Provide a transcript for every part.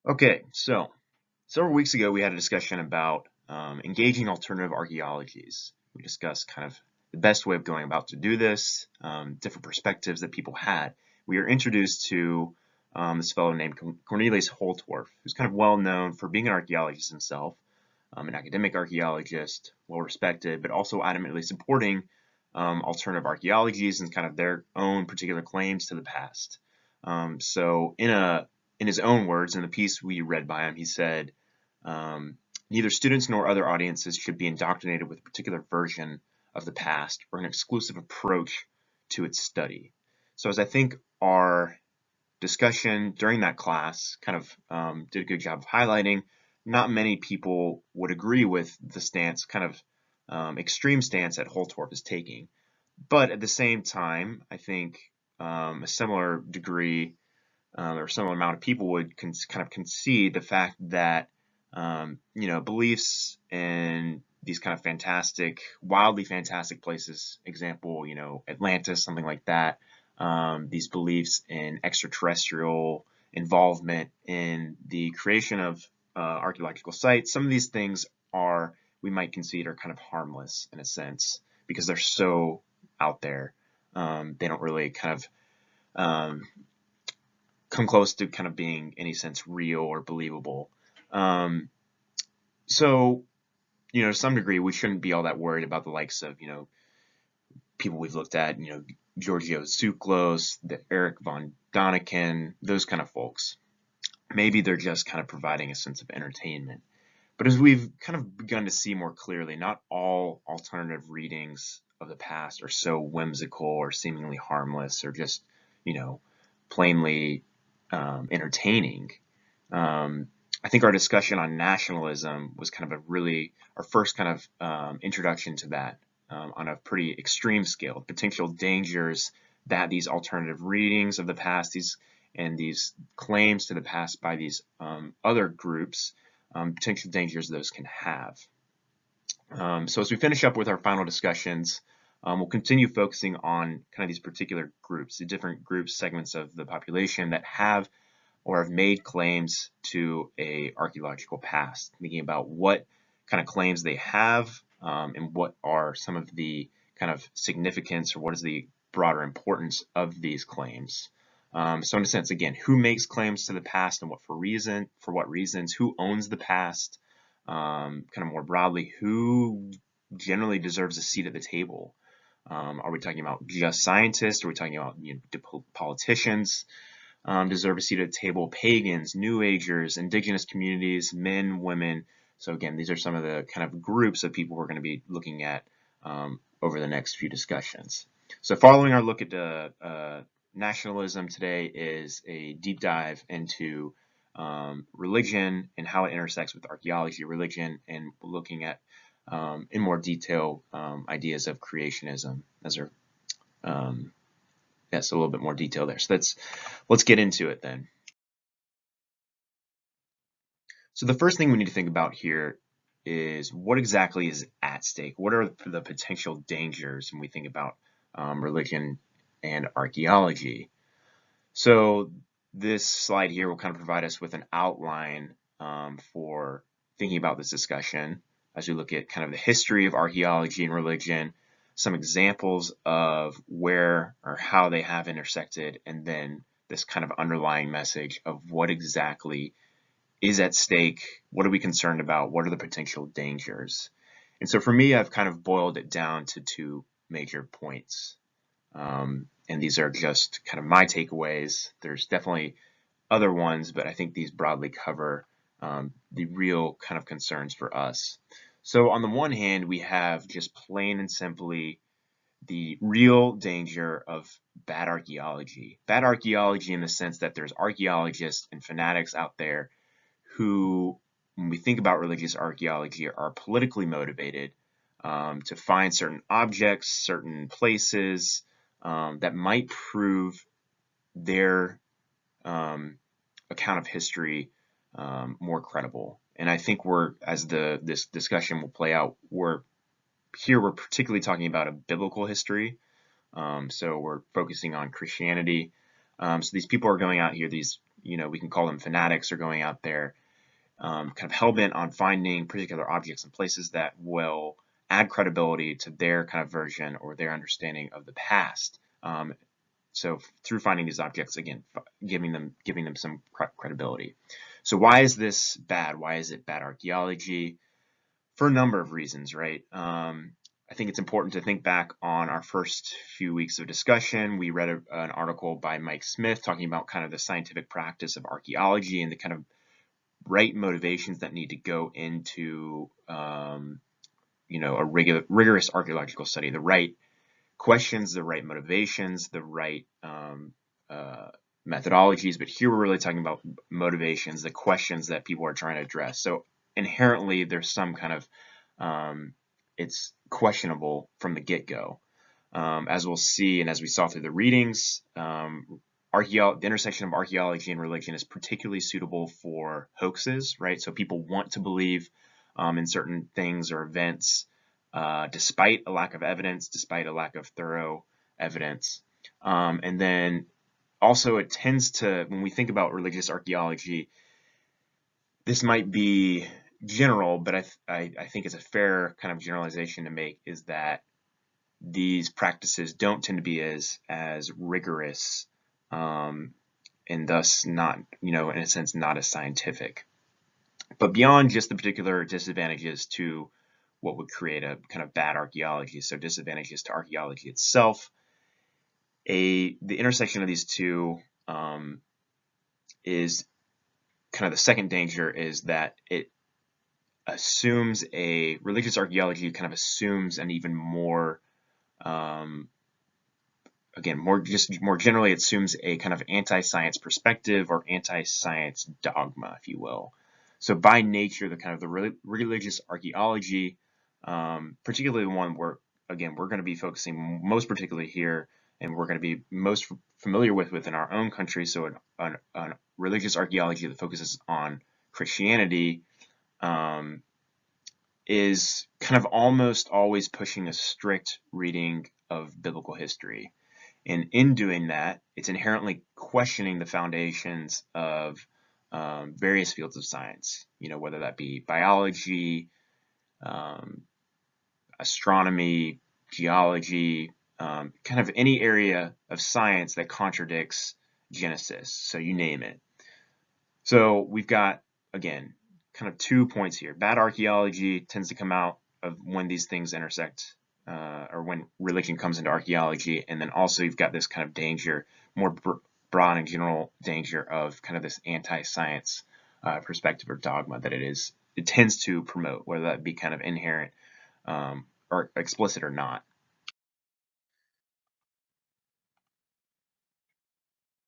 Okay, so several weeks ago we had a discussion about engaging alternative archaeologies. We discussed kind of the best way of going about to do this, different perspectives that people had. We were introduced to this fellow named Cornelius Holtorf, who's kind of well known for being an archaeologist himself, an academic archaeologist, well respected, but also adamantly supporting alternative archaeologies and kind of their own particular claims to the past. In his own words, in the piece we read by him, he said, neither students nor other audiences should be indoctrinated with a particular version of the past or an exclusive approach to its study. So as I think our discussion during that class kind of did a good job of highlighting, not many people would agree with the stance, kind of extreme stance that Holtorf is taking. But at the same time, I think a similar degree or similar amount of people would kind of concede the fact that beliefs in these kind of fantastic, wildly fantastic places, example, Atlantis, something like that. These beliefs in extraterrestrial involvement in the creation of archaeological sites. Some of these things are, we might concede, are kind of harmless in a sense because they're so out there. They don't really kind of come close to kind of being in any sense real or believable. Um, so, to some degree, we shouldn't be all that worried about the likes of, people we've looked at, Giorgio Tsoukalos, the Eric von Daniken, those kind of folks. Maybe they're just kind of providing a sense of entertainment. But as we've kind of begun to see more clearly, not all alternative readings of the past are so whimsical or seemingly harmless or just, plainly entertaining. I think our discussion on nationalism was kind of our first kind of introduction to that on a pretty extreme scale, potential dangers that these alternative readings of the past, these claims to the past by these other groups, potential dangers those can have. So as we finish up with our final discussions, we'll continue focusing on kind of these particular groups, the different groups, segments of the population that have or have made claims to a archaeological past, thinking about what kind of claims they have and what are some of the kind of significance or what is the broader importance of these claims. So in a sense, again, who makes claims to the past and for what reasons, who owns the past, kind of more broadly, who generally deserves a seat at the table. Are we talking about just scientists? Are we talking about politicians? Deserve a seat at the table, pagans, New Agers, indigenous communities, men, women. So again, these are some of the kind of groups of people we're going to be looking at over the next few discussions. So following our look at nationalism today is a deep dive into religion and how it intersects with archaeology, religion, and looking at in more detail ideas of creationism as are yes, a little bit more detail there. So let's get into it then. So the first thing we need to think about here is what exactly is at stake? What are the potential dangers when we think about religion and archaeology? So this slide here will kind of provide us with an outline for thinking about this discussion as we look at kind of the history of archaeology and religion, some examples of where or how they have intersected, and then this kind of underlying message of what exactly is at stake, what are we concerned about, what are the potential dangers. And so for me, I've kind of boiled it down to two major points. And these are just kind of my takeaways. There's definitely other ones, but I think these broadly cover the real kind of concerns for us. So on the one hand, we have just plain and simply the real danger of bad archaeology. Bad archaeology in the sense that there's archaeologists and fanatics out there who, when we think about religious archaeology, are politically motivated to find certain objects, certain places that might prove their account of history more credible. And I think as this discussion will play out, we're particularly talking about a biblical history. So we're focusing on Christianity. So these people are going out here, these we can call them fanatics, are going out there kind of hell-bent on finding particular objects and places that will add credibility to their kind of version or their understanding of the past. So through finding these objects, again, giving them some credibility. So why is this bad? Why is it bad archaeology? For a number of reasons, right? I think it's important to think back on our first few weeks of discussion. We read an article by Mike Smith talking about kind of the scientific practice of archaeology and the kind of right motivations that need to go into a rigorous archaeological study, the right questions, the right motivations, the right methodologies. But here we're really talking about motivations, the questions that people are trying to address. So inherently there's some kind of it's questionable from the get-go. As we'll see, and as we saw through the readings, the intersection of archaeology and religion is particularly suitable for hoaxes, right? So people want to believe in certain things or events despite a lack of evidence, despite a lack of thorough evidence. And then also it tends to, when we think about religious archaeology, this might be general, but I think it's a fair kind of generalization to make, is that these practices don't tend to be as rigorous and thus not, in a sense, not as scientific. But beyond just the particular disadvantages to what would create a kind of bad archaeology, so disadvantages to archaeology itself, the intersection of these two is kind of the second danger, is that it assumes religious archaeology kind of assumes an even more again, more generally, it assumes a kind of anti-science perspective or anti-science dogma, if you will. So by nature, the religious archaeology, particularly the one where, again, we're going to be focusing most particularly here, and we're going to be most familiar with within our own country. So an religious archaeology that focuses on Christianity is kind of almost always pushing a strict reading of biblical history. And in doing that, it's inherently questioning the foundations of various fields of science, whether that be biology, astronomy, geology, kind of any area of science that contradicts Genesis. So you name it. So we've got, again, kind of 2 points here. Bad archaeology tends to come out of when these things intersect, or when religion comes into archaeology, and then also you've got this kind of danger, more broad and general danger of kind of this anti-science perspective or dogma that it tends to promote, whether that be kind of inherent or explicit or not.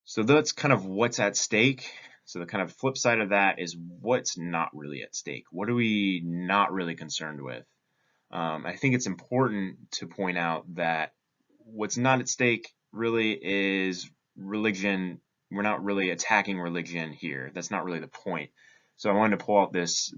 So that's kind of what's at stake. So the kind of flip side of that is what's not really at stake. What are we not really concerned with? I think it's important to point out that what's not at stake really is religion. We're not really attacking religion here. That's not really the point. So I wanted to pull out this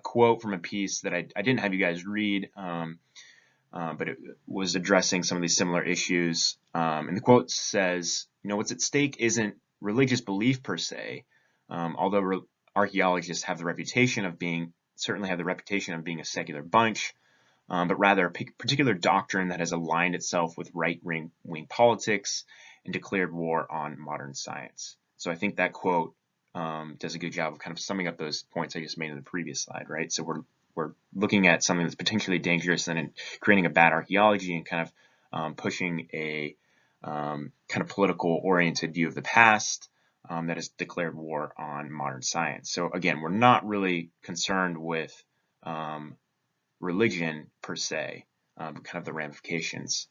quote from a piece that I didn't have you guys read, but it was addressing some of these similar issues. And the quote says, what's at stake isn't religious belief per se, although archaeologists certainly have the reputation of being a secular bunch, but rather a particular doctrine that has aligned itself with right-wing politics and declared war on modern science. So I think that quote does a good job of kind of summing up those points I just made in the previous slide, right? So we're looking at something that's potentially dangerous and creating a bad archaeology and kind of pushing a kind of political-oriented view of the past that has declared war on modern science. So again, we're not really concerned with religion per se, but kind of the ramifications.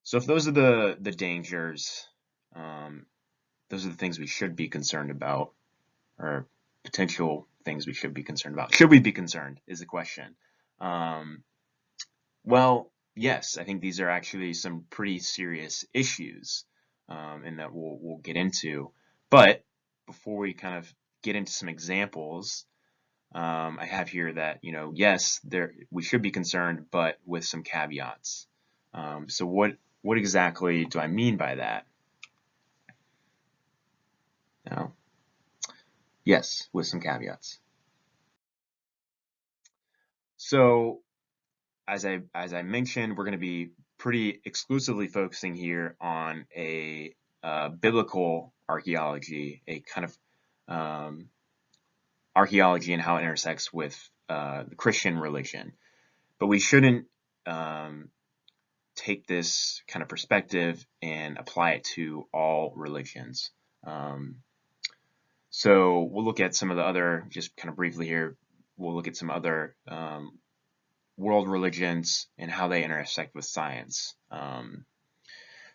So if those are the dangers, those are the things we should be concerned about, or potential things we should be concerned about. Should we be concerned is the question. Well, yes, I think these are actually some pretty serious issues, and that we'll get into. But before we kind of get into some examples, I have here that, yes, we should be concerned, but with some caveats. So what exactly do I mean by that? Now, yes, with some caveats. So as I mentioned, we're going to be pretty exclusively focusing here on a biblical archaeology, a kind of archaeology and how it intersects with the Christian religion. But we shouldn't take this kind of perspective and apply it to all religions. So we'll look at some of the other, just kind of briefly here, we'll look at some other world religions and how they intersect with science.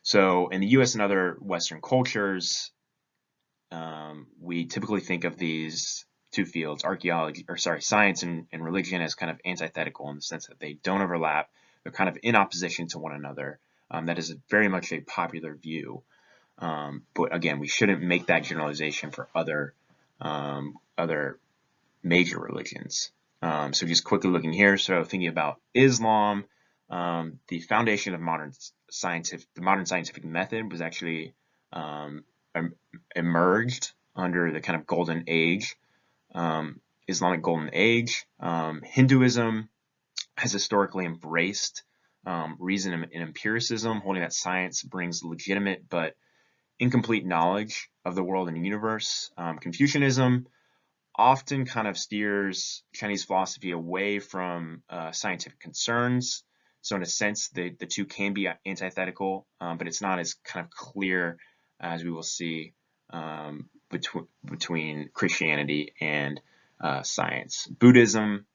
So in the US and other Western cultures, we typically think of these two fields, science and religion, as kind of antithetical in the sense that they don't overlap. They're kind of in opposition to one another. That is very much a popular view. But again, we shouldn't make that generalization for other major religions. So just quickly looking here, so thinking about Islam, the foundation of the modern scientific method was actually emerged under the kind of golden age, Islamic golden age. Hinduism has historically embraced reason and empiricism, holding that science brings legitimate but incomplete knowledge of the world and universe. Confucianism often kind of steers Chinese philosophy away from scientific concerns. So in a sense, the two can be antithetical, but it's not as kind of clear as we will see between Christianity and science. Buddhism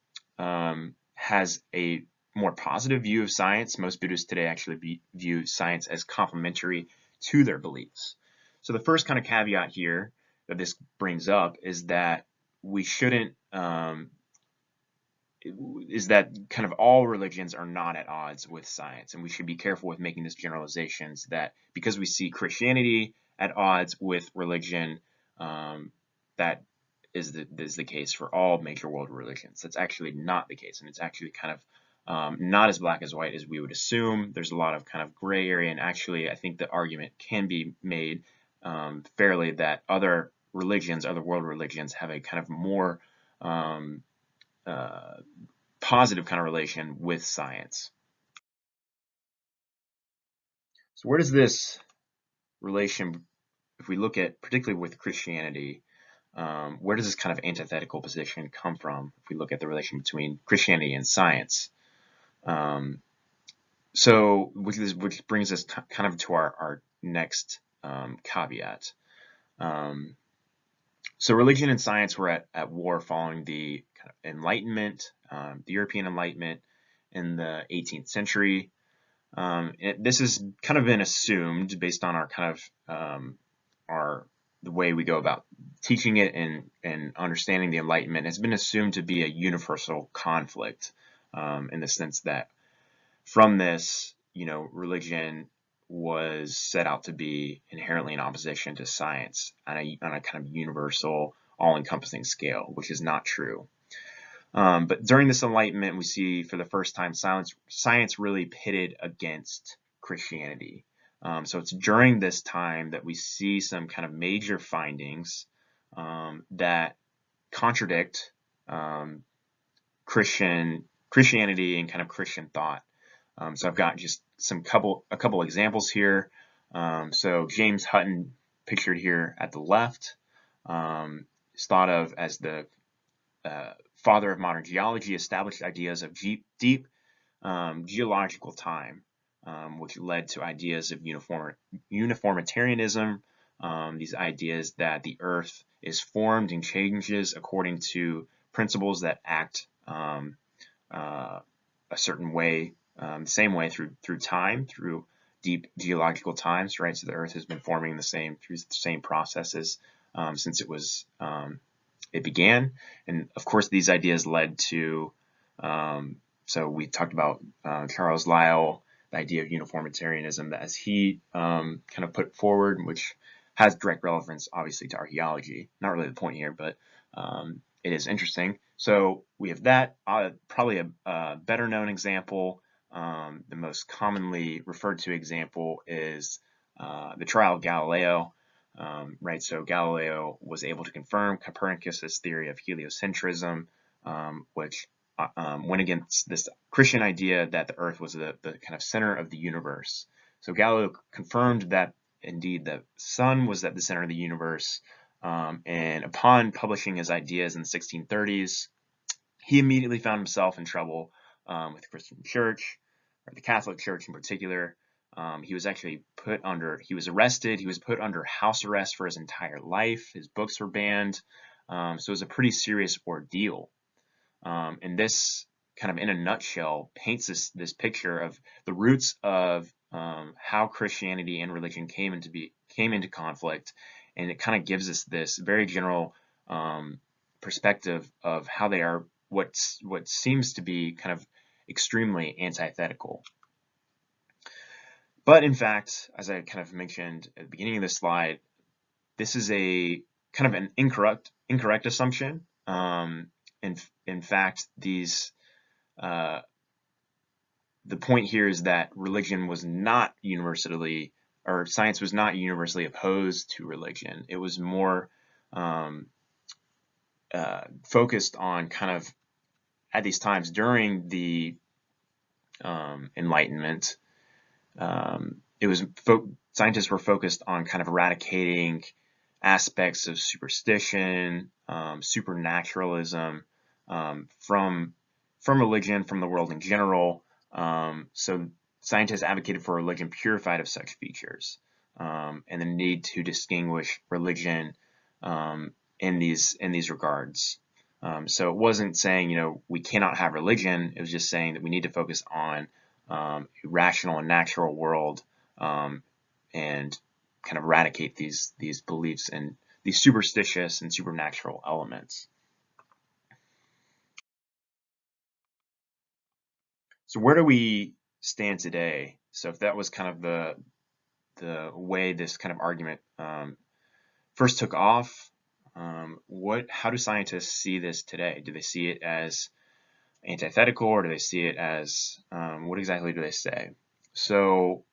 has a more positive view of science. Most Buddhists today actually view science as complementary to their beliefs. So the first kind of caveat here that this brings up is that we shouldn't is that kind of all religions are not at odds with science, and we should be careful with making these generalizations that because we see Christianity at odds with religion, that is the case for all major world religions. That's actually not the case, and it's actually kind of not as black as white as we would assume. There's a lot of kind of gray area, and actually I think the argument can be made fairly that other religions, other world religions, have a kind of more positive kind of relation with science. So where does this relation, if we look at particularly with Christianity, where does this kind of antithetical position come from if we look at the relation between Christianity and science? So which brings us kind of to our next caveat. So religion and science were at war following the kind of Enlightenment, the European Enlightenment in the 18th century. This has kind of been assumed based on our kind of the way we go about teaching it and understanding the Enlightenment has been assumed to be a universal conflict in the sense that from this, religion was set out to be inherently in opposition to science on a kind of universal, all-encompassing scale, which is not true. But during this Enlightenment, we see for the first time science really pitted against Christianity. So it's during this time that we see some kind of major findings that contradict Christianity and kind of Christian thought. So I've got just a couple examples here. So James Hutton, pictured here at the left, is thought of as the father of modern geology, established ideas of deep geological time, which led to ideas of uniformitarianism. These ideas that the Earth is formed and changes according to principles that act a certain way, the same way through time, through deep geological times, right? So the Earth has been forming through the same processes since it began. And of course, these ideas led to, so we talked about Charles Lyell, the idea of uniformitarianism that as he kind of put forward, which has direct relevance, obviously, to archaeology. Not really the point here, but it is interesting. So we have that, probably a better known example The most commonly referred to example is the trial of Galileo. Right, so Galileo was able to confirm Copernicus's theory of heliocentrism, which went against this Christian idea that the Earth was the kind of center of the universe. So Galileo confirmed that indeed the sun was at the center of the universe, and upon publishing his ideas in the 1630s, he immediately found himself in trouble with the Christian Church, or the Catholic Church in particular. He was actually he was arrested, he was put under house arrest for his entire life. His books were banned. So it was a pretty serious ordeal. And this kind of in a nutshell paints this picture of the roots of how Christianity and religion came into conflict, and it kind of gives us this very general perspective of how they are what seems to be kind of extremely antithetical. But in fact, as I kind of mentioned at the beginning of this slide, this is a kind of an incorrect assumption. In fact, the point here is that religion was not universally, or science was not universally opposed to religion. It was more focused on kind of at these times during the Enlightenment. It was scientists were focused on kind of eradicating aspects of superstition, supernaturalism from religion, from the world in general. So scientists advocated for a religion purified of such features, and the need to distinguish religion in these regards. So it wasn't saying we cannot have religion. It was just saying that we need to focus on a rational and natural world, and kind of eradicate these beliefs and these superstitious and supernatural elements. So where do we stand today? So if that was kind of the way this kind of argument first took off, how do scientists see this today? Do they see it as antithetical, or do they see it as what exactly do they say? So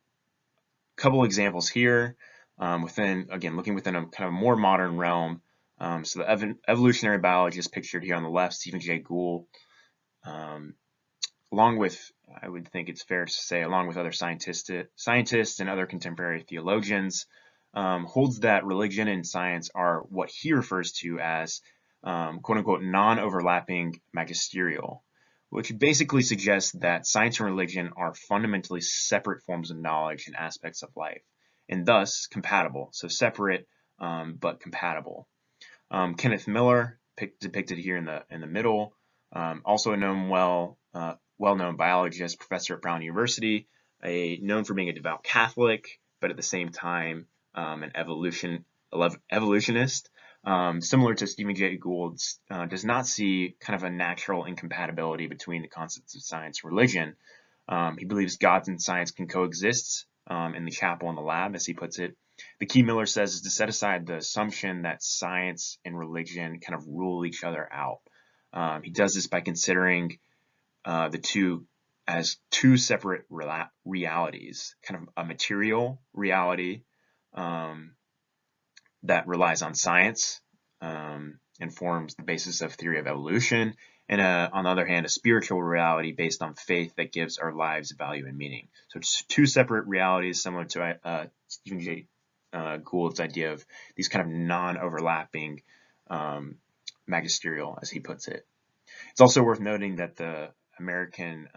a couple examples here, looking within a kind of more modern realm. So the evolutionary biologist pictured here on the left, Stephen Jay Gould, along with, I would think it's fair to say, along with other scientists and other contemporary theologians, holds that religion and science are what he refers to as quote unquote non-overlapping magisterial, which basically suggests that science and religion are fundamentally separate forms of knowledge and aspects of life, and thus compatible. So separate, but compatible. Kenneth Miller, depicted here in the middle, also a well-known biologist, professor at Brown University, known for being a devout Catholic, but at the same time an evolutionist. Similar to Stephen Jay Gould, does not see kind of a natural incompatibility between the concepts of science and religion. He believes God and science can coexist in the chapel and the lab, as he puts it. The key, Miller says, is to set aside the assumption that science and religion kind of rule each other out. He does this by considering the two as two separate realities, kind of a material reality that relies on science and forms the basis of theory of evolution, and on the other hand, a spiritual reality based on faith that gives our lives value and meaning. So it's two separate realities, similar to Stephen Jay Gould's idea of these kind of non-overlapping magisterial, as he puts it. It's also worth noting that the American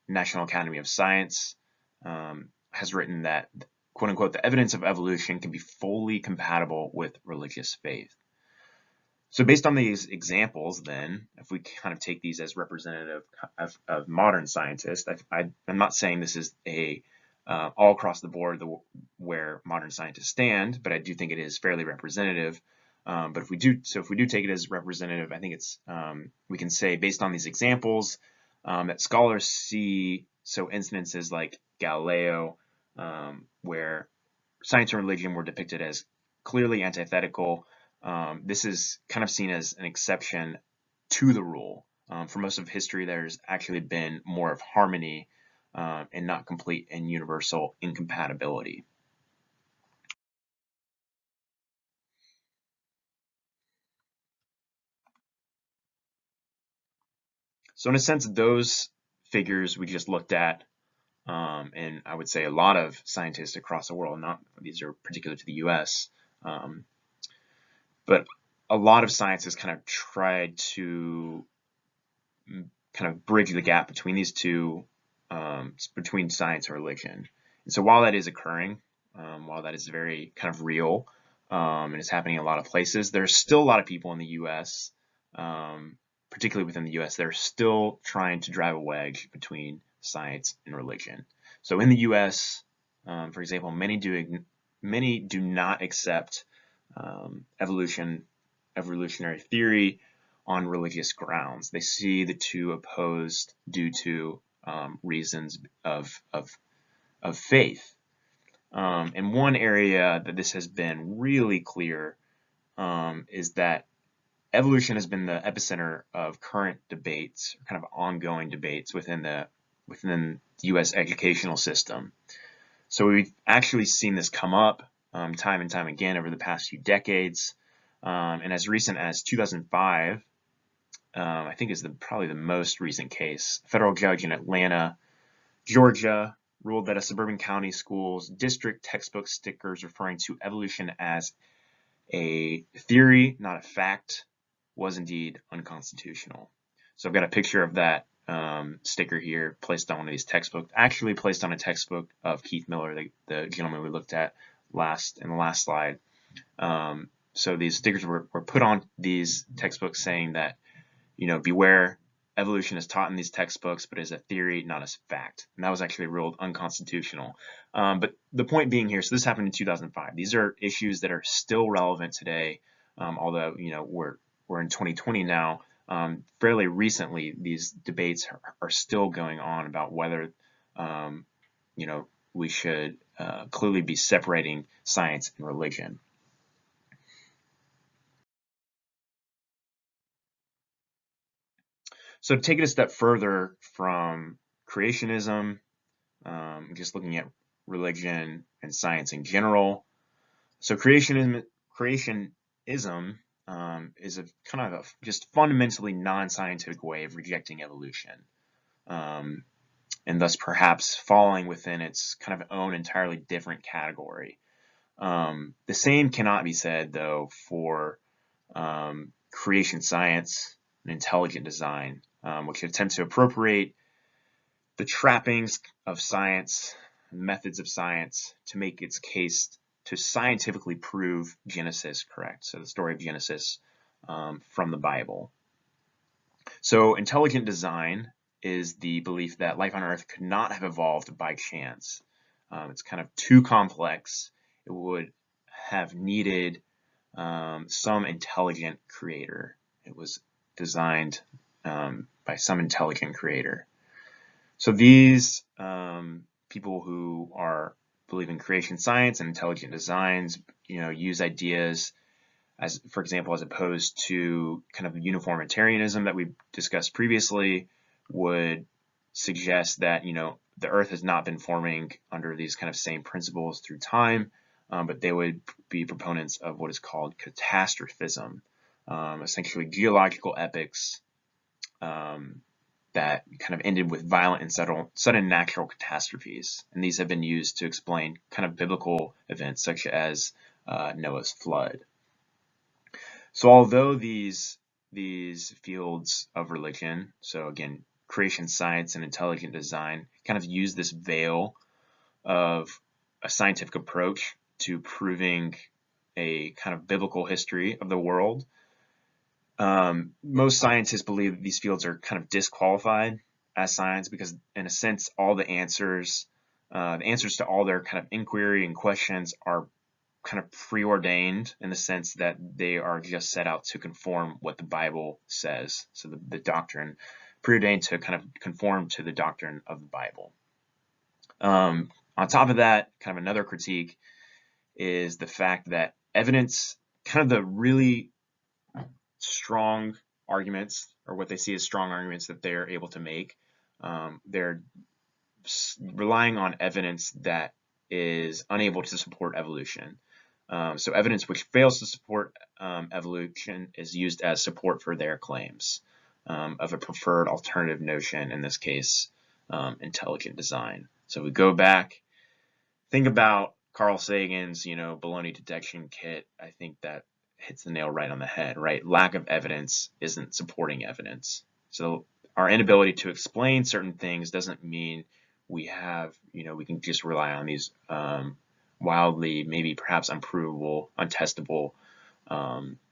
National Academy of Science has written that, quote unquote, the evidence of evolution can be fully compatible with religious faith. So based on these examples, then, if we kind of take these as representative of modern scientists, I'm not saying this is all across the board where modern scientists stand, but I do think it is fairly representative. But if we do take it as representative, I think it's we can say, based on these examples, that scholars see incidences like Galileo, where science and religion were depicted as clearly antithetical. This is kind of seen as an exception to the rule, For most of history, there's actually been more of harmony and not complete and universal incompatibility. So in a sense, those figures we just looked at, and I would say a lot of scientists across the world, not these are particular to the US, um, but a lot of scientists kind of tried to kind of bridge the gap between these two, between science and religion. And so while that is occurring, while that is very kind of real, and it's happening in a lot of places, there's still a lot of people in the U.S., particularly within the U.S., they're still trying to drive a wedge between science and religion. So in the U.S., for example, many do not accept evolutionary theory on religious grounds. They see the two opposed due to reasons of faith. And one area that this has been really clear is that evolution has been the epicenter of current debates, kind of ongoing debates within the U.S. educational system. So we've actually seen this come up time and time again over the past few decades. And as recent as 2005, I think is probably the most recent case, a federal judge in Atlanta, Georgia, ruled that a suburban county school's district textbook stickers referring to evolution as a theory, not a fact, was indeed unconstitutional. So I've got a picture of that sticker here placed on one of these textbooks, actually placed on a textbook of Keith Miller, the gentleman we looked at in the last slide. So these stickers were put on these textbooks saying that, beware, evolution is taught in these textbooks, but is a theory, not a fact. And that was actually ruled unconstitutional. But the point being here, so this happened in 2005. These are issues that are still relevant today, although, we're in 2020 now. Fairly recently, these debates are still going on about whether, we should clearly be separating science and religion. So to take it a step further from creationism, just looking at religion and science in general. So creationism is a kind of just fundamentally non-scientific way of rejecting evolution, and thus perhaps falling within its kind of own entirely different category. The same cannot be said, though, for creation science and intelligent design, which attempt to appropriate the trappings of science, methods of science, to make its case to scientifically prove Genesis correct. So the story of Genesis from the Bible. So intelligent design is the belief that life on Earth could not have evolved by chance. It's kind of too complex. It would have needed some intelligent creator. It was designed by some intelligent creator. So these people who believe in creation science and intelligent designs, use ideas as, for example, as opposed to kind of uniformitarianism that we discussed previously, would suggest that the Earth has not been forming under these kind of same principles through time, but they would be proponents of what is called catastrophism, essentially geological epochs that kind of ended with violent and sudden natural catastrophes. And these have been used to explain kind of biblical events such as Noah's flood. So although these fields of religion, so again, creation science and intelligent design, kind of use this veil of a scientific approach to proving a kind of biblical history of the world, most scientists believe these fields are kind of disqualified as science because, in a sense, all the answers to all their kind of inquiry and questions are kind of preordained in the sense that they are just set out to conform what the Bible says. So the doctrine preordained to kind of conform to the doctrine of the Bible. On top of that, kind of another critique is the fact that evidence, kind of the really strong arguments or what they see as strong arguments that they're able to make. They're relying on evidence that is unable to support evolution. So evidence which fails to support evolution is used as support for their claims of a preferred alternative notion, in this case, intelligent design. So we go back, think about Carl Sagan's, baloney detection kit. I think that hits the nail right on the head, right? Lack of evidence isn't supporting evidence. So our inability to explain certain things doesn't mean we can just rely on these wildly, maybe perhaps unprovable, untestable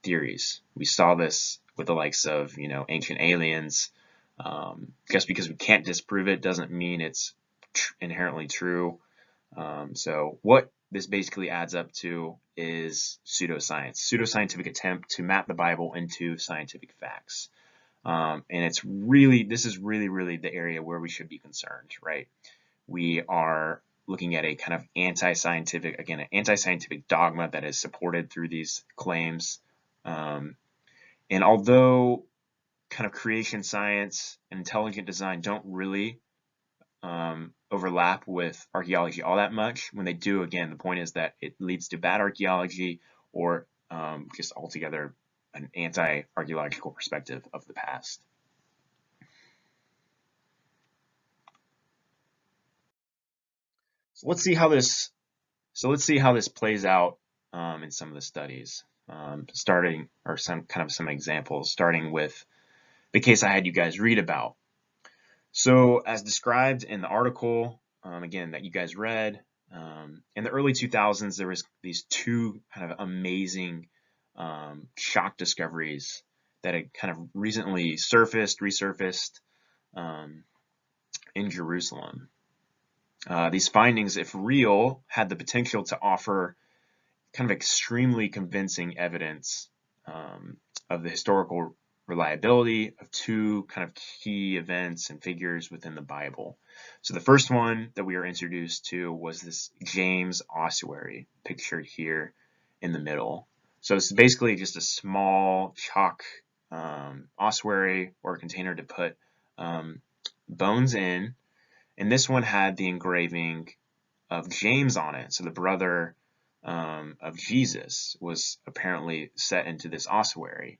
theories. We saw this with the likes of, ancient aliens. Just because we can't disprove it doesn't mean it's inherently true. So what this basically adds up to is pseudoscientific attempt to map the Bible into scientific facts. And this is really the area where we should be concerned, right? We are looking at a kind of anti-scientific dogma that is supported through these claims. And although kind of creation science and intelligent design don't really overlap with archaeology all that much, when they do, again, the point is that it leads to bad archaeology or just altogether an anti-archaeological perspective of the past. So let's see how this plays out in some of the studies. Some examples, starting with the case I had you guys read about. So as described in the article, again, that you guys read, in the early 2000s, there was these two kind of amazing shock discoveries that had kind of recently resurfaced in Jerusalem. These findings, if real, had the potential to offer kind of extremely convincing evidence of the historical reliability of two kind of key events and figures within the Bible. So the first one that we were introduced to was this James ossuary, pictured here in the middle. So it's basically just a small chalk ossuary or container to put bones in. And this one had the engraving of James on it. So the brother of Jesus was apparently set into this ossuary.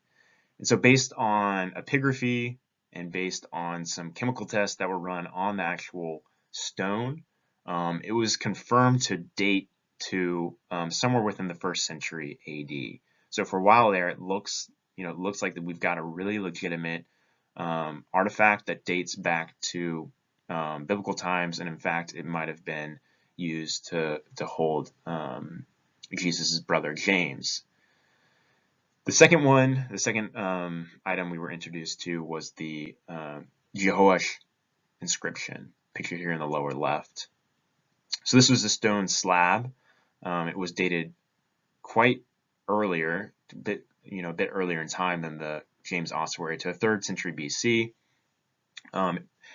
And so based on epigraphy and based on some chemical tests that were run on the actual stone, it was confirmed to date to somewhere within the 1st century AD. So for a while there, it looks like that we've got a really legitimate artifact that dates back to biblical times, and in fact, it might have been used to hold Jesus' brother James. The second item we were introduced to was the Jehoash inscription, pictured here in the lower left. So this was a stone slab. It was dated quite earlier, a bit earlier in time than the James ossuary, to the 3rd century BC.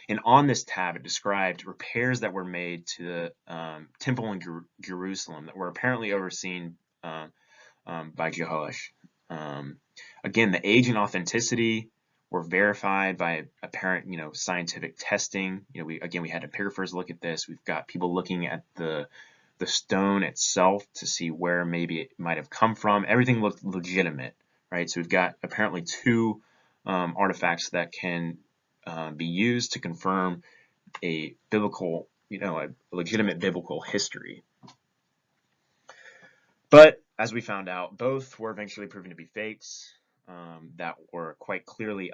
And on this tab, it described repairs that were made to the temple in Jerusalem that were apparently overseen by Jehoash. Again, the age and authenticity were verified by apparent, scientific testing. We had epigraphers look at this. We've got people looking at the stone itself to see where maybe it might have come from. Everything looked legitimate, right? So we've got apparently two artifacts that can be used to confirm a biblical, a legitimate biblical history. But as we found out, both were eventually proven to be fakes that were quite clearly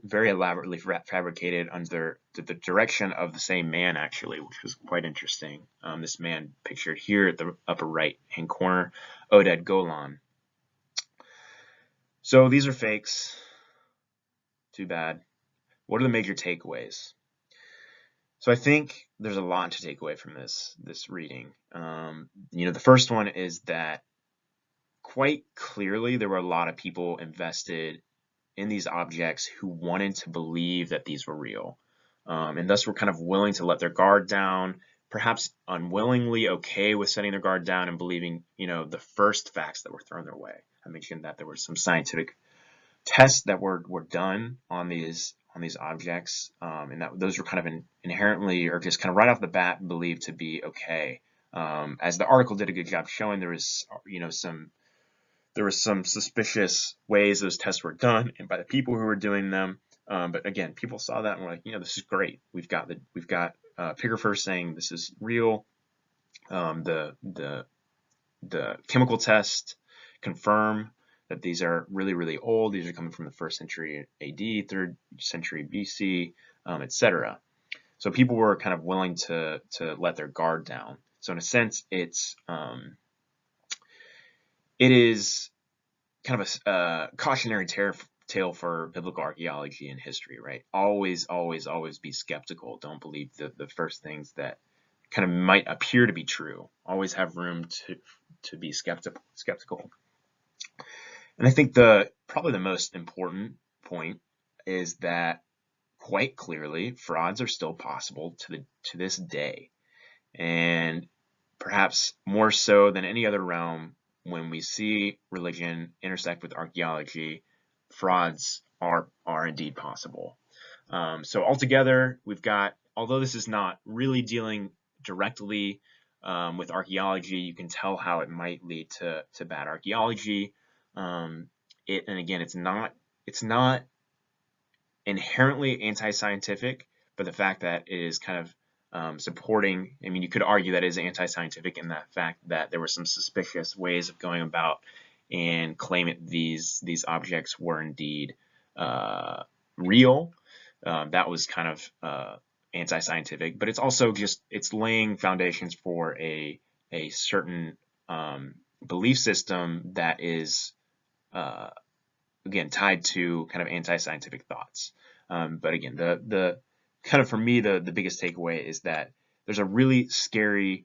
very elaborately fabricated under the direction of the same man, actually, which was quite interesting. This man pictured here at the upper right-hand corner, Oded Golan. So these are fakes. Too bad. What are the major takeaways? So I think there's a lot to take away from this reading. The first one is that quite clearly there were a lot of people invested in these objects who wanted to believe that these were real, and thus were kind of willing to let their guard down, perhaps unwillingly okay with setting their guard down and believing, the first facts that were thrown their way. I mentioned that there were some scientific tests that were done on these objects, and that those were kind of inherently, or just kind of right off the bat, believed to be okay. As the article did a good job showing, there was some suspicious ways those tests were done and by the people who were doing them. But again, people saw that and were like, this is great. We've got pigraphers saying this is real. The chemical tests confirm that these are really, really old. These are coming from the 1st century AD, 3rd century BC, etc. So people were kind of willing to let their guard down. So in a sense, it is kind of a cautionary tale for biblical archaeology and history, right? Always, always, always be skeptical. Don't believe the first things that kind of might appear to be true. Always have room to be skeptical. And I think probably the most important point is that quite clearly frauds are still possible to this day, and perhaps more so than any other realm. When we see religion intersect with archaeology, frauds are indeed possible. So altogether, we've got, although this is not really dealing directly with archaeology, you can tell how it might lead to bad archaeology. And again, it's not inherently anti-scientific, but the fact that it is kind of supporting, I mean, you could argue that it is anti-scientific in that fact that there were some suspicious ways of going about and claiming these objects were indeed real. That was kind of anti-scientific, but it's also it's laying foundations for a certain belief system that is again tied to kind of anti-scientific thoughts. But again, the kind of, for me, the biggest takeaway is that there's a really scary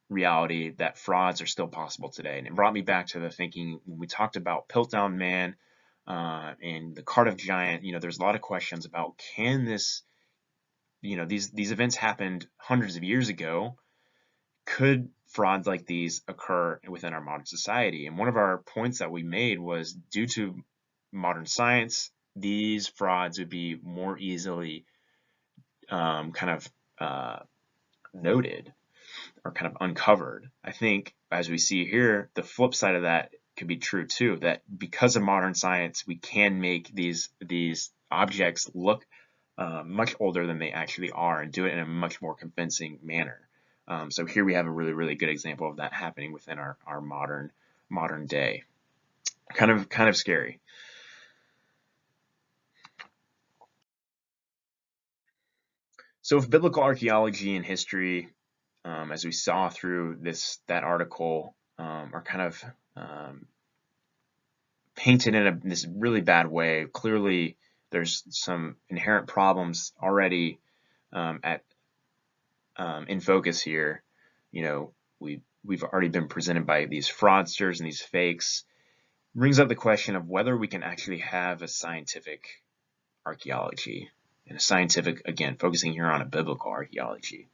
reality that frauds are still possible today, and it brought me back to the thinking when we talked about Piltdown Man and the Cardiff Giant. There's a lot of questions about, can this, these events happened hundreds of years ago. Could frauds like these occur within our modern society? And one of our points that we made was, due to modern science, these frauds would be more easily kind of noted or kind of uncovered. I think, as we see here, the flip side of that could be true too, that because of modern science, we can make these objects look much older than they actually are, and do it in a much more convincing manner. So here we have a really, really good example of that happening within our modern day. Kind of scary. So if biblical archaeology and history, as we saw through that article, are kind of painted in this really bad way, clearly there's some inherent problems already in focus here. We've already been presented by these fraudsters and these fakes. Brings up the question of whether we can actually have a scientific archaeology, and a scientific, again, focusing here on a biblical archaeology.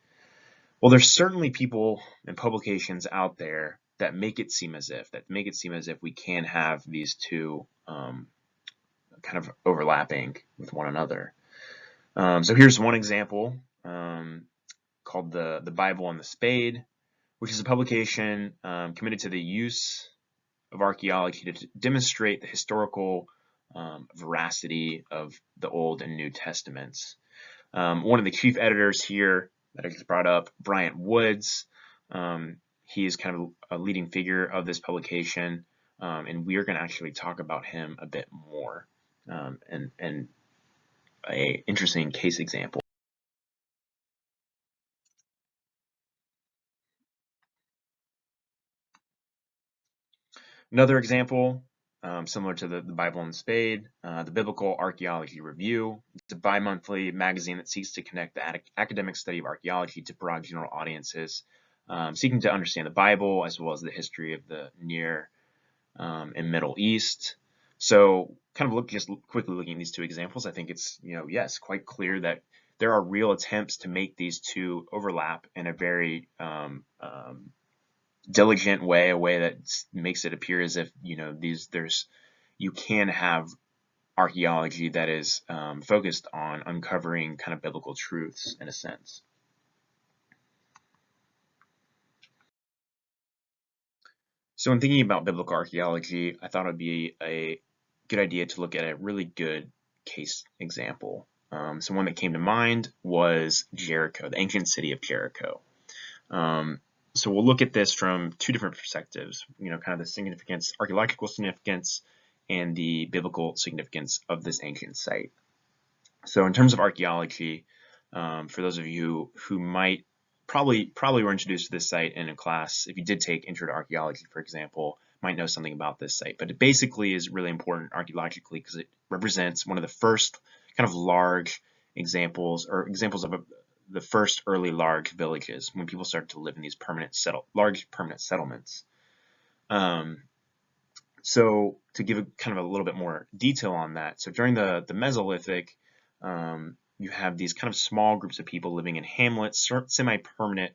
Well, there's certainly people and publications out there that make it seem as if we can have these two kind of overlapping with one another. So here's one example called the Bible and the Spade, which is a publication committed to the use of archaeology to demonstrate the historical veracity of the Old and New Testaments. One of the chief editors here that I just brought up, Bryant Woods, he is kind of a leading figure of this publication, and we are going to actually talk about him a bit more, and a interesting case example. Another example, similar to the Bible and the Spade, the Biblical Archaeology Review. It's a bi-monthly magazine that seeks to connect the academic study of archaeology to broad general audiences, seeking to understand the Bible as well as the history of the Near and Middle East. So kind of just quickly looking at these two examples, I think it's, yes, quite clear that there are real attempts to make these two overlap in a very diligent way, a way that makes it appear as if, you can have archaeology that is focused on uncovering kind of biblical truths in a sense. So in thinking about biblical archaeology, I thought it would be a good idea to look at a really good case example. So one that came to mind was Jericho, the ancient city of Jericho. So we'll look at this from two different perspectives, kind of the significance, archaeological significance, and the biblical significance of this ancient site. So in terms of archaeology, for those of you who might probably were introduced to this site in a class, if you did take Intro to Archaeology, for example, might know something about this site. But it basically is really important archaeologically because it represents one of the first kind of large examples of the first early large villages when people started to live in these large permanent settlements. So to give kind of a little bit more detail on that, so during the Mesolithic, you have these kind of small groups of people living in hamlets, semi-permanent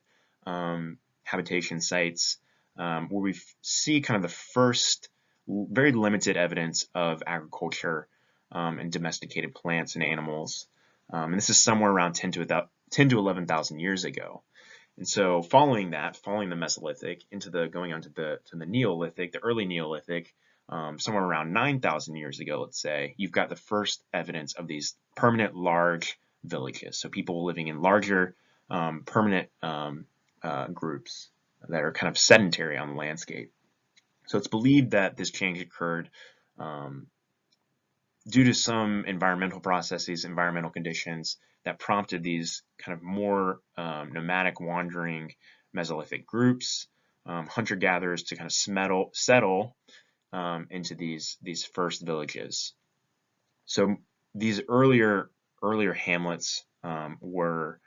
habitation sites, where we see kind of the first very limited evidence of agriculture and domesticated plants and animals. And this is somewhere around 10 to 11,000 years ago. And so following the Mesolithic going on to the Neolithic, the early Neolithic, somewhere around 9,000 years ago, let's say, you've got the first evidence of these permanent large villages. So people living in larger permanent groups that are kind of sedentary on the landscape. So it's believed that this change occurred due to some environmental processes, environmental conditions that prompted these kind of more nomadic wandering Mesolithic groups, hunter-gatherers to kind of settle into these first villages. So these earlier hamlets were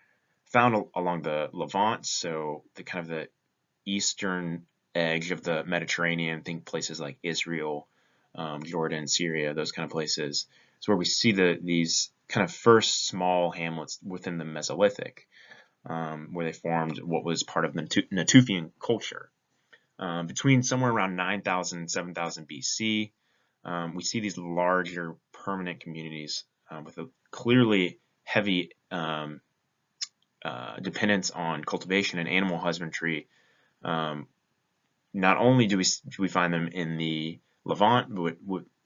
found along the Levant, so the kind of the eastern edge of the Mediterranean. Think places like Israel, Jordan, Syria, those kind of places. It's where we see these kind of first small hamlets within the Mesolithic, where they formed what was part of the Natufian culture. Between somewhere around 9,000 and 7,000 BC, we see these larger permanent communities with a clearly heavy dependence on cultivation and animal husbandry. Not only do we find them in the Levant,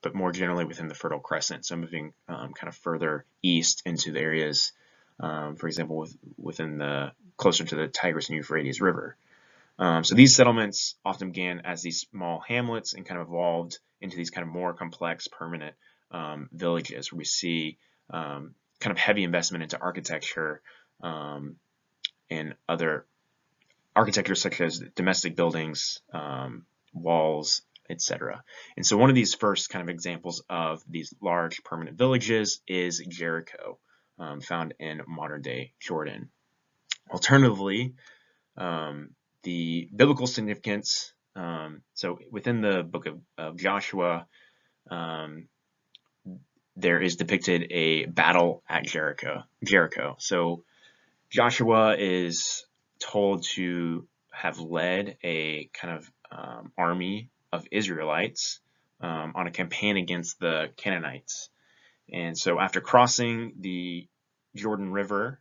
but more generally within the Fertile Crescent. So moving kind of further east into the areas, for example, within closer to the Tigris and Euphrates River. So these settlements often began as these small hamlets and kind of evolved into these kind of more complex permanent villages where we see kind of heavy investment into architecture and other architecture such as domestic buildings, walls, etc. And so one of these first kind of examples of these large permanent villages is Jericho, found in modern-day Jordan. Alternatively, the biblical significance, so within the book of Joshua, there is depicted a battle at Jericho. So Joshua is told to have led a kind of army of Israelites on a campaign against the Canaanites. And so after crossing the Jordan River,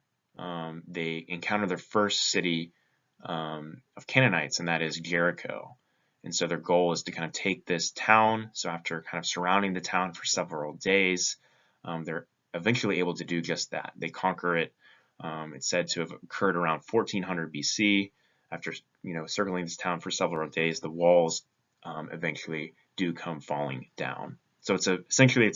they encounter their first city of Canaanites, and that is Jericho. And so their goal is to kind of take this town. So after kind of surrounding the town for several days, they're eventually able to do just that. They conquer it. It's said to have occurred around 1400 BC. After circling this town for several days, the walls eventually do come falling down. So essentially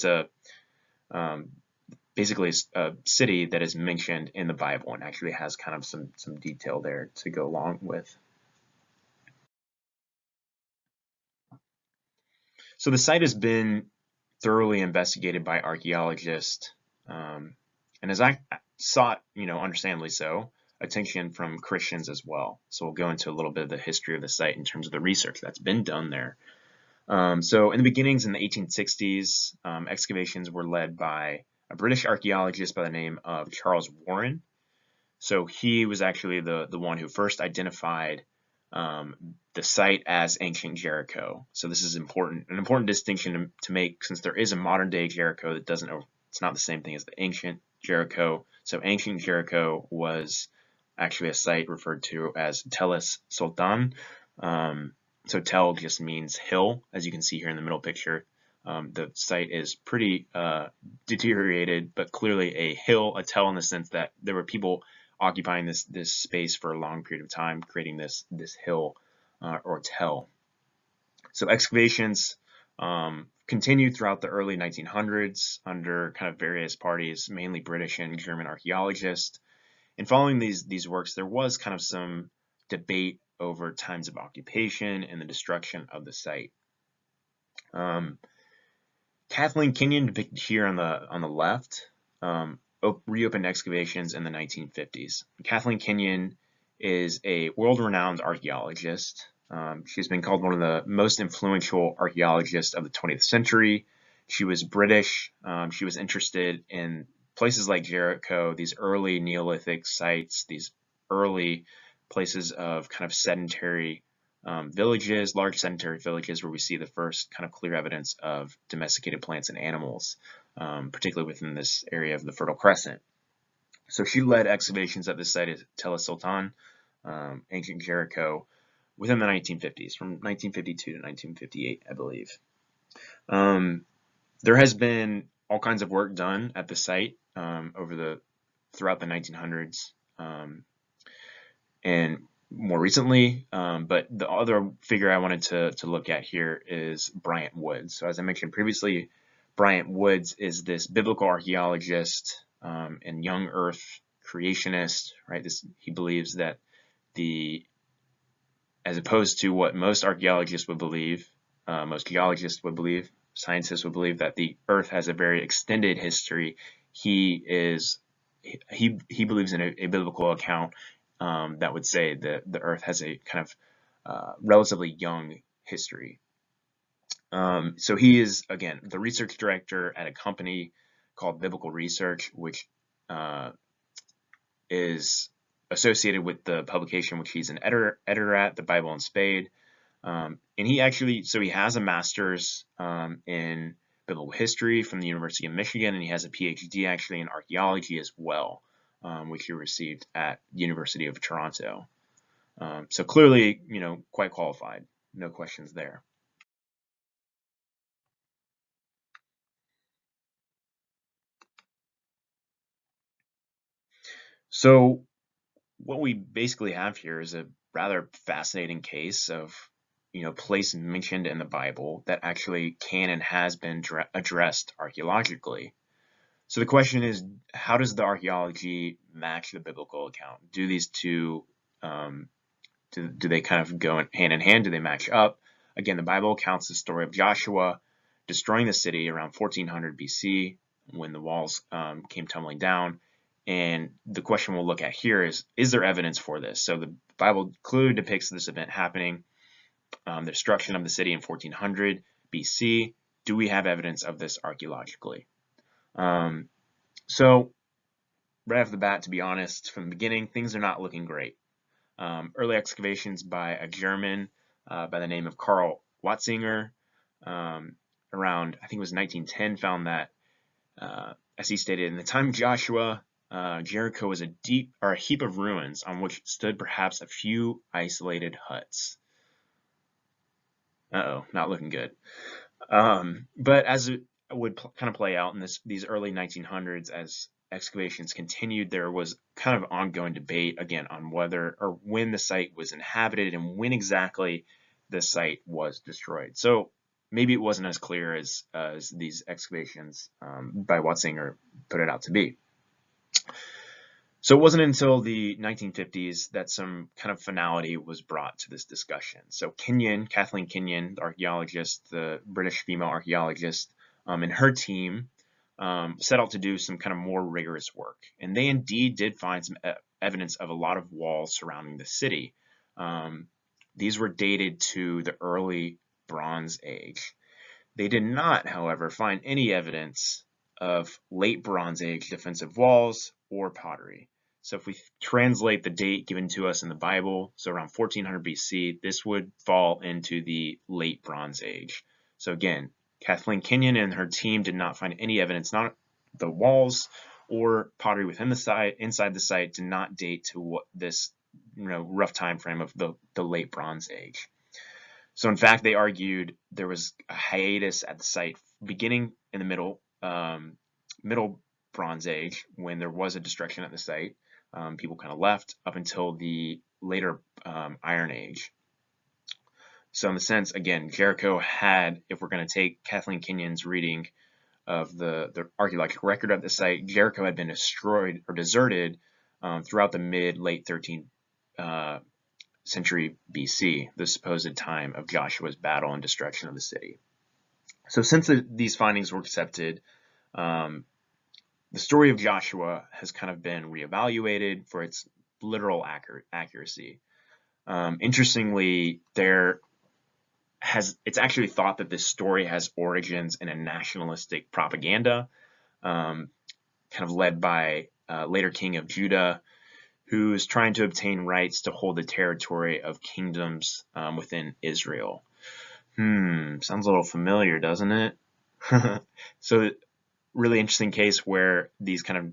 basically a city that is mentioned in the Bible and actually has kind of some detail there to go along with. So the site has been thoroughly investigated by archaeologists, and as I sought, understandably so, attention from Christians as well. So we'll go into a little bit of the history of the site in terms of the research that's been done there. So in the beginnings in the 1860s, excavations were led by a British archaeologist by the name of Charles Warren. So he was actually the one who first identified the site as ancient Jericho. So this is important, an important distinction to make, since there is a modern day Jericho that doesn't, it's not the same thing as the ancient Jericho. So ancient Jericho was actually a site referred to as Tellus Sultan. So Tel just means hill, as you can see here in the middle picture. The site is pretty deteriorated, but clearly a hill, a tell in the sense that there were people occupying this space for a long period of time, creating this hill or tell. So excavations continued throughout the early 1900s under kind of various parties, mainly British and German archaeologists. And following these works, there was kind of some debate over times of occupation and the destruction of the site. Kathleen Kenyon, depicted here on the left, reopened excavations in the 1950s. Kathleen Kenyon is a world-renowned archaeologist. She's been called one of the most influential archaeologists of the 20th century. She was British. She was interested in places like Jericho, these early Neolithic sites, these early places of kind of sedentary villages, large sedentary villages where we see the first kind of clear evidence of domesticated plants and animals, particularly within this area of the Fertile Crescent. So she led excavations at this site at Tel es Sultan, ancient Jericho, within the 1950s, from 1952 to 1958, I believe. There has been all kinds of work done at the site throughout the 1900s, and more recently, but the other figure I wanted to look at here is Bryant Woods. So as I mentioned previously, Bryant Woods is this biblical archaeologist and young earth creationist, right? He believes that as opposed to what most archaeologists would believe, most geologists would believe, scientists would believe that the earth has a very extended history. He believes in a biblical account that would say that the Earth has a kind of relatively young history. So he is, again, the research director at a company called Biblical Research, which is associated with the publication which he's an editor at, The Bible and Spade. And he has a master's in biblical history from the University of Michigan, and he has a PhD actually in archaeology as well, which he received at the University of Toronto. So clearly, quite qualified. No questions there. So what we basically have here is a rather fascinating case of, place mentioned in the Bible that actually can and has been addressed archaeologically. So the question is, how does the archaeology match the biblical account? Do these two, do they kind of go hand in hand? Do they match up? Again, the Bible accounts the story of Joshua destroying the city around 1400 BC when the walls came tumbling down. And the question we'll look at here is there evidence for this? So the Bible clearly depicts this event happening, the destruction of the city in 1400 BC. Do we have evidence of this archaeologically? So right off the bat, to be honest, from the beginning, things are not looking great. Early excavations by a German by the name of Karl Watzinger around, I think it was 1910, found that, as he stated, in the time of Joshua, Jericho was a heap of ruins on which stood perhaps a few isolated huts. Not looking good. But as it would kind of play out in these early 1900s, as excavations continued, there was kind of ongoing debate again on whether or when the site was inhabited and when exactly the site was destroyed. So maybe it wasn't as clear as these excavations by Watzinger put it out to be. So it wasn't until the 1950s that some kind of finality was brought to this discussion. So Kathleen Kenyon, the archaeologist, the British female archaeologist, and her team set out to do some kind of more rigorous work. And they indeed did find some evidence of a lot of walls surrounding the city. These were dated to the early Bronze Age. They did not, however, find any evidence of late Bronze Age defensive walls or pottery. So if we translate the date given to us in the Bible, so around 1400 BC, this would fall into the late Bronze Age. So again, Kathleen Kenyon and her team did not find any evidence, not the walls or pottery within the site, inside the site, did not date to what this rough time frame of the late Bronze Age. So in fact, they argued there was a hiatus at the site beginning in the middle Bronze Age when there was a destruction at the site. People kind of left up until the later Iron Age. So in the sense, again, Jericho had, if we're going to take Kathleen Kenyon's reading of the archaeological record of the site, Jericho had been destroyed or deserted throughout the mid-late 13th century BC, the supposed time of Joshua's battle and destruction of the city. So since these findings were accepted, the story of Joshua has kind of been reevaluated for its literal accuracy. Interestingly, it's actually thought that this story has origins in a nationalistic propaganda, kind of led by later king of Judah, who is trying to obtain rights to hold the territory of kingdoms within Israel. Sounds a little familiar, doesn't it? So, really interesting case where these kind of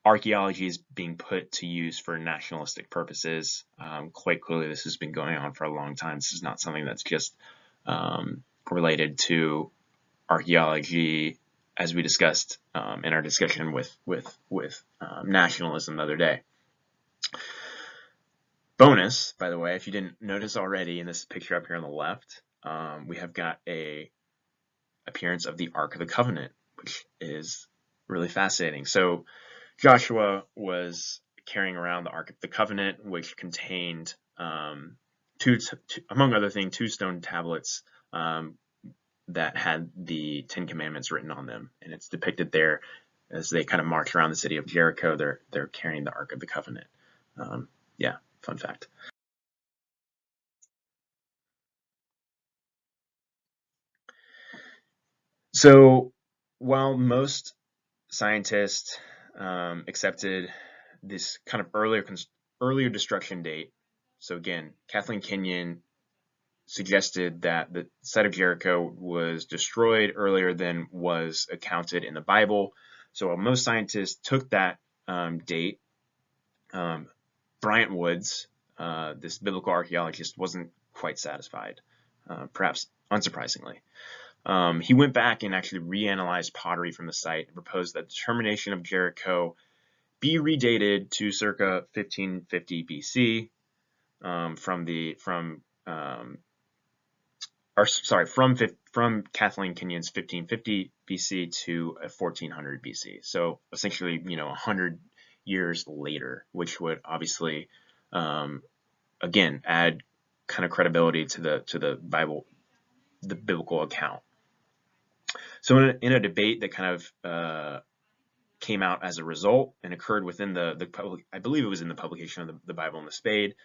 archaeology is being put to use for nationalistic purposes. Quite clearly, this has been going on for a long time. This is not something that's just related to archaeology, as we discussed in our discussion with nationalism the other day. Bonus, by the way, if you didn't notice already in this picture up here on the left, we have got a appearance of the Ark of the Covenant, which is really fascinating. So Joshua was carrying around the Ark of the Covenant, which contained, among other things, 2 stone tablets that had the 10 Commandments written on them, and it's depicted there as they kind of march around the city of Jericho. They're carrying the Ark of the Covenant. Yeah, fun fact. So while most scientists accepted this kind of earlier destruction date, so again, Kathleen Kenyon suggested that the site of Jericho was destroyed earlier than was accounted in the Bible. So while most scientists took that date, Bryant Woods, this biblical archaeologist, wasn't quite satisfied, perhaps unsurprisingly. He went back and actually reanalyzed pottery from the site and proposed that the determination of Jericho be redated to circa 1550 BC from Kathleen Kenyon's 1550 BC to 1400 BC. So essentially, 100 years later, which would obviously, again, add kind of credibility to the Bible, the biblical account. So in a debate that kind of came out as a result and occurred within the public, I believe it was in the publication of the Bible and the Spade,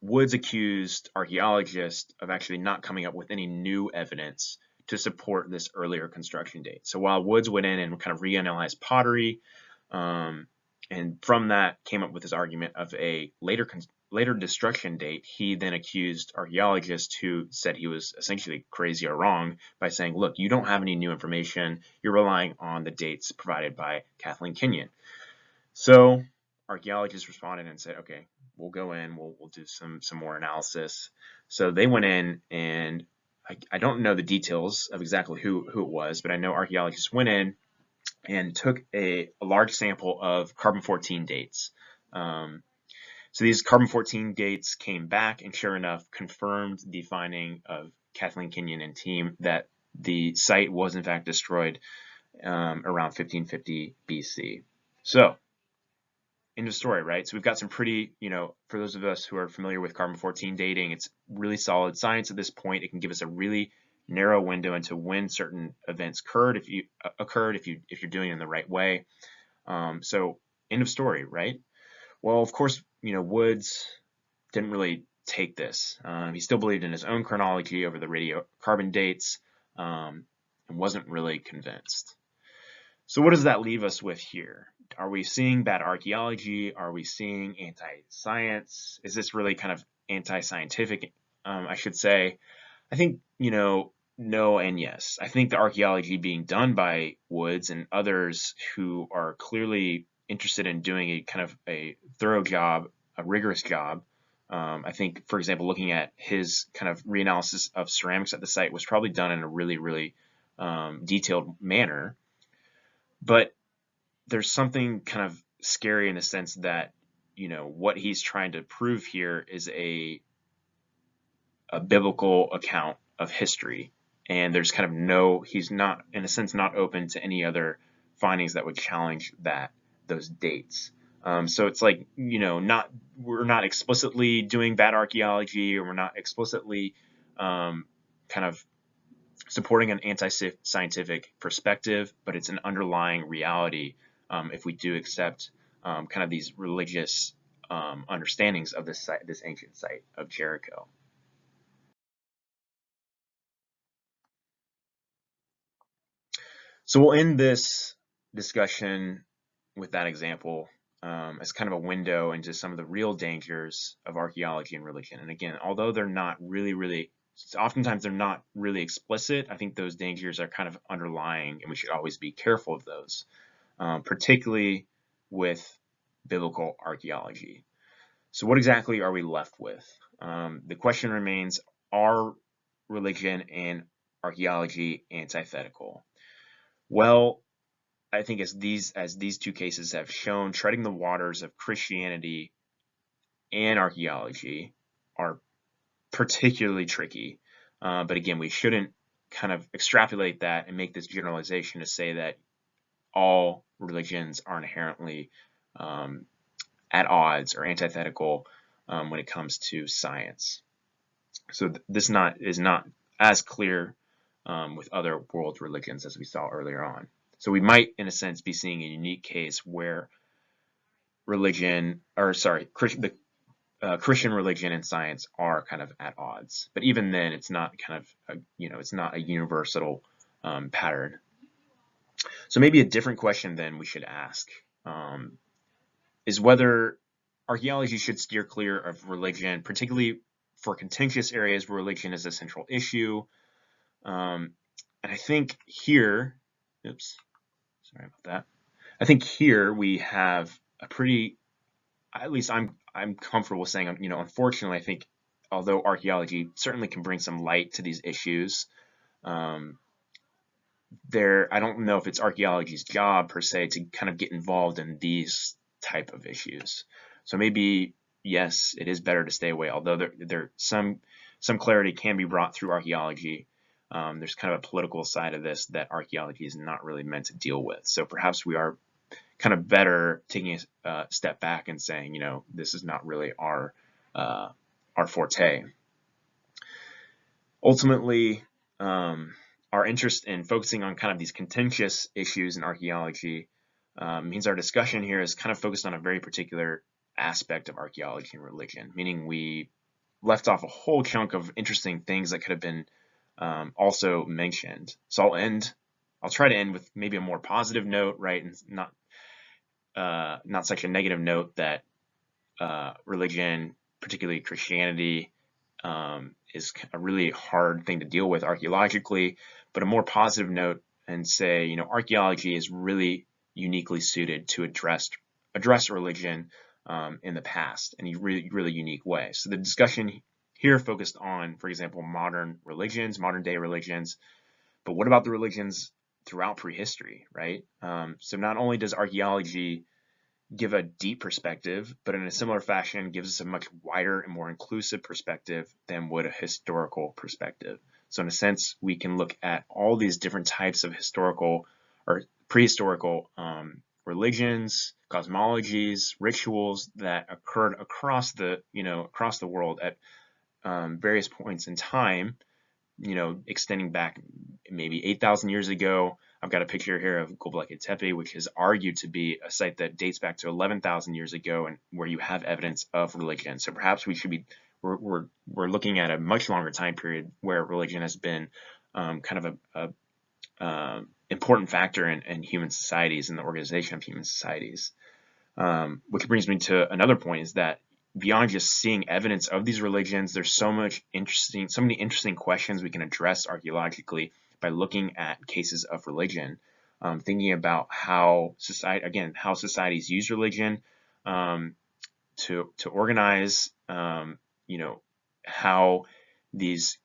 Woods accused archaeologists of actually not coming up with any new evidence to support this earlier construction date. So while Woods went in and kind of reanalyzed pottery, and from that came up with his argument of a later destruction date, he then accused archaeologists who said he was essentially crazy or wrong by saying, look, you don't have any new information. You're relying on the dates provided by Kathleen Kenyon. So archaeologists responded and said, okay, we'll go in, we'll do some more analysis. So they went in, and I don't know the details of exactly who it was, but I know archaeologists went in and took a large sample of carbon-14 dates. So these carbon-14 dates came back and sure enough confirmed the finding of Kathleen Kenyon and team that the site was in fact destroyed around 1550 BC. So end of story, right? So we've got some pretty, for those of us who are familiar with carbon-14 dating, it's really solid science at this point. It can give us a really narrow window into when certain events occurred if you're doing it in the right way. So end of story, right? Well, of course, Woods didn't really take this. He still believed in his own chronology over the radiocarbon dates, and wasn't really convinced. So what does that leave us with here? are we seeing bad archaeology? Are we seeing anti-science? Is this really kind of anti-scientific, I should say? I think, no and yes. I think the archaeology being done by Woods and others who are clearly interested in doing a kind of a thorough job, a rigorous job. I think, for example, looking at his kind of reanalysis of ceramics at the site was probably done in a really, really detailed manner. But there's something kind of scary in the sense that, what he's trying to prove here is a biblical account of history. And there's kind of he's not, in a sense, not open to any other findings that would challenge those dates. So it's like, we're not explicitly doing bad archaeology, or we're not explicitly kind of supporting an anti-scientific perspective, but it's an underlying reality if we do accept kind of these religious understandings of this ancient site of Jericho. So we'll end this discussion with that example as kind of a window into some of the real dangers of archaeology and religion. And again, although they're not oftentimes they're not really explicit, I think those dangers are kind of underlying, and we should always be careful of those, particularly with biblical archaeology. So what exactly are we left with? The question remains, are religion and archaeology antithetical? Well, I think as these two cases have shown, treading the waters of Christianity and archaeology are particularly tricky. But again, we shouldn't kind of extrapolate that and make this generalization to say that all religions are inherently at odds or antithetical when it comes to science. So this is not as clear with other world religions as we saw earlier on. So we might, in a sense, be seeing a unique case where Christian religion and science are kind of at odds. But even then, it's not kind of it's not a universal pattern. So maybe a different question then we should ask is whether archaeology should steer clear of religion, particularly for contentious areas where religion is a central issue. And I think here, sorry about that. I think here we have a pretty, at least I'm comfortable saying, unfortunately, I think although archaeology certainly can bring some light to these issues, I don't know if it's archaeology's job per se to kind of get involved in these type of issues. So maybe yes, it is better to stay away. Although there some clarity can be brought through archaeology. There's kind of a political side of this that archaeology is not really meant to deal with. So perhaps we are kind of better taking a step back and saying, this is not really our forte. Ultimately, our interest in focusing on kind of these contentious issues in archaeology means our discussion here is kind of focused on a very particular aspect of archaeology and religion, meaning we left off a whole chunk of interesting things that could have been also mentioned. So I'll try to end with maybe a more positive note, right, and not such a negative note that religion, particularly Christianity, is a really hard thing to deal with archaeologically, but a more positive note and say, archaeology is really uniquely suited to address religion in the past in a really, really unique way. So the discussion here focused on, for example, modern day religions, but what about the religions throughout prehistory, right? So not only does archaeology give a deep perspective, but in a similar fashion gives us a much wider and more inclusive perspective than would a historical perspective. So in a sense, we can look at all these different types of historical or prehistorical religions, cosmologies, rituals that occurred across the world at various points in time, extending back maybe 8,000 years ago. I've got a picture here of Göbekli Tepe, which is argued to be a site that dates back to 11,000 years ago, and where you have evidence of religion. So perhaps we're looking at a much longer time period where religion has been kind of important factor in human societies and the organization of human societies. Which brings me to another point, is that beyond just seeing evidence of these religions, there's so many interesting questions we can address archaeologically by looking at cases of religion, thinking about how societies use religion to organize, how these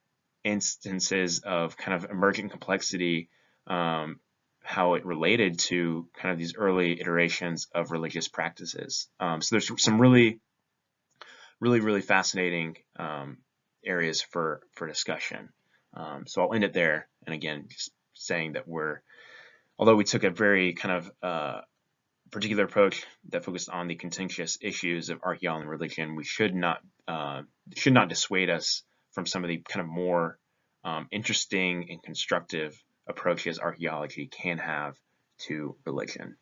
instances of kind of emergent complexity, how it related to kind of these early iterations of religious practices. So there's some really fascinating areas for discussion. So I'll end it there. And again, just saying that although we took a very kind of particular approach that focused on the contentious issues of archaeology and religion, we should not dissuade us from some of the kind of more interesting and constructive approaches archaeology can have to religion.